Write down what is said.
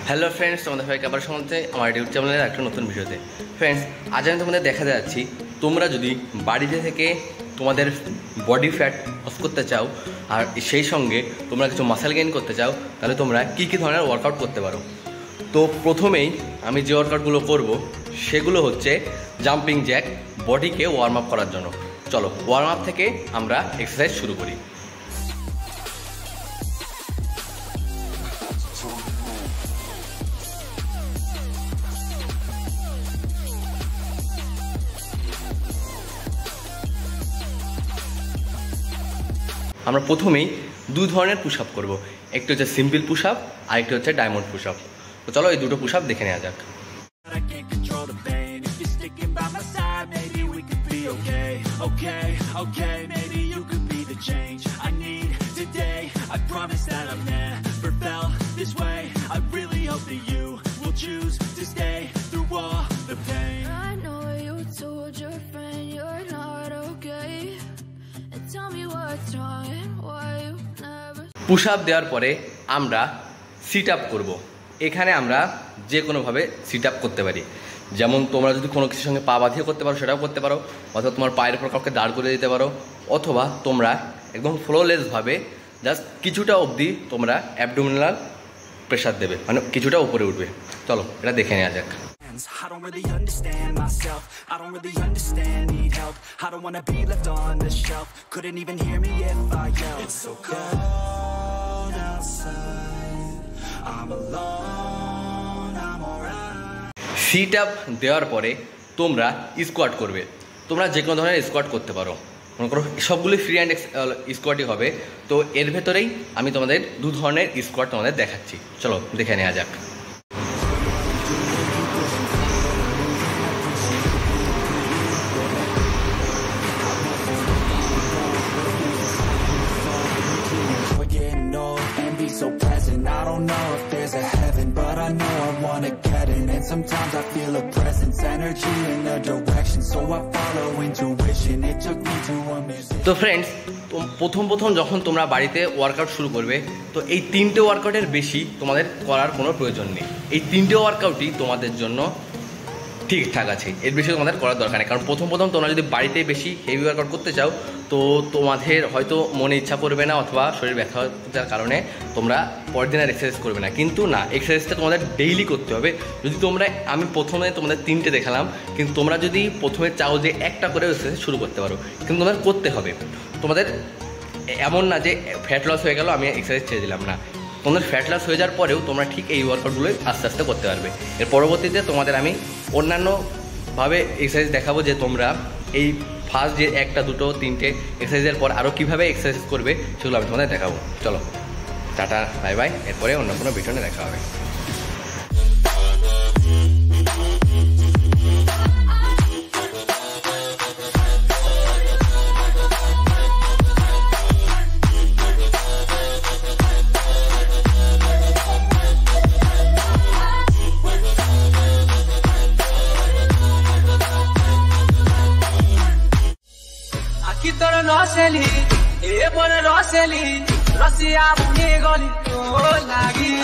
Hello friends, তোমাদের সবাইকে আবার শুনতে আমার ইউটিউব চ্যানেলের একটা নতুন ভিডিওতে। ফ্রেন্ডস, আজ আমি তোমাদের দেখাতে যাচ্ছি তোমরা যদি বাড়িতে থেকে তোমাদের বডি ফ্যাট লস করতে চাও আর সেই সঙ্গে তোমরা কিছু মাসেল গেইন করতে চাও, তাহলে তোমরা কী কী ধরনের ওয়ার্কআউট করতে পারো। তো প্রথমেই আমি যে ওয়ার্কআউটগুলো করব সেগুলো হচ্ছে জাম্পিং জ্যাক, বডিকে ওয়ার্ম আপ করার জন্য। চলো ওয়ার্ম আপ থেকে আমরা এক্সারসাইজ শুরু করি। আমরা প্রথমেই দুই ধরনের পুশ আপ করবো, একটি হচ্ছে সিম্পল পুশ আপ আর একটি হচ্ছে ডায়মন্ড পুশ আপ। তো চলো এই দুটো পুশ আপ দেখে নেওয়া যাক। পুশ আপ দেওয়ার পরে আমরা সিট আপ করবো। এখানে আমরা যে কোনোভাবে সিট আপ করতে পারি, যেমন তোমরা যদি কোনো কিছুর সঙ্গে পা বাঁধিয়ে করতে পারো সেটাও করতে পারো, অথবা তোমার পায়ের উপর কাউকে দাঁড় করে দিতে পারো, অথবা তোমরা একদম ফ্লোলেসভাবে জাস্ট কিছুটা অবধি তোমরা অ্যাবডোমিনাল প্রেশার দেবে, মানে কিছুটা উপরে উঠবে। চলো এটা দেখে নেওয়া যাক। I don't really understand myself. I don't really understand, need help. I don't wanna be left on the shelf. Couldn't even hear me if I yelled. It's so cold outside. I'm alone, I'm alright. Sit up দেওয়ার পরে তোমরা squat করবে। তোমরা যে কোনো ধরনের squat করতে পারো, মনে করো সবগুলি ফ্রি হ্যান্ড স্কোয়াটই হবে। তো এর ভেতরেই আমি তোমাদের দু ধরনের স্কোয়াট তোমাদের দেখাচ্ছি। চলো দেখে নেওয়া যাক। So present, I don't know if there's a heaven, but I know I wanna get in. And sometimes I feel a presence, energy in a direction, so I follow intuition. It took me to a music. তো friends, প্রথম যখন তোমরা বাড়িতে workout শুরু করবে, তো এই তিনটে ওয়ার্কআউটের বেশি তোমাদের করার কোনো প্রয়োজন নেই। এই তিনটে ওয়ার্কআউটই তোমাদের জন্য ঠিকঠাক আছে, এর বেশি তোমাদের করার দরকার নেই। কারণ প্রথম তোমরা যদি বাড়িতে বেশি হেভি ওয়ার্কআউট করতে চাও, তো তোমাদের হয়তো মনে ইচ্ছা করবে না, অথবা শরীর ব্যথার কারণে তোমরা পরের দিন আর এক্সারসাইজ করবে না। কিন্তু না, এক্সারসাইজটা তোমাদের ডেইলি করতে হবে। যদি তোমরা, আমি প্রথমে তোমাদের তিনটে দেখালাম, কিন্তু তোমরা যদি প্রথমে চাও যে একটা করে এক্সারসাইজ শুরু করতে পারো, কিন্তু তোমাদের করতে হবে। তোমাদের এমন না যে ফ্যাট লস হয়ে গেল আমি এক্সারসাইজ ছেড়ে দিলাম, না। তোমাদের ফ্যাট লস হয়ে যাওয়ার পরেও তোমরা ঠিক এই ওয়ার্কআউটগুলোই আস্তে আস্তে করতে পারবে। এর পরবর্তীতে তোমাদের আমি অন্যান্যভাবে এক্সারসাইজ দেখাবো, যে তোমরা এই ফার্স্ট যে একটা দুটো তিনটে এক্সারসাইজের পর আরও কীভাবে এক্সারসাইজ করবে সেগুলো আমি তোমাদের দেখাবো। চলো টাটা, বাই বাই, এরপরে অন্য কোনো ভিডিওতে দেখা হবে। Aquí todo no se li, por no se li, Rossia, Bunny, Goli, Lagi.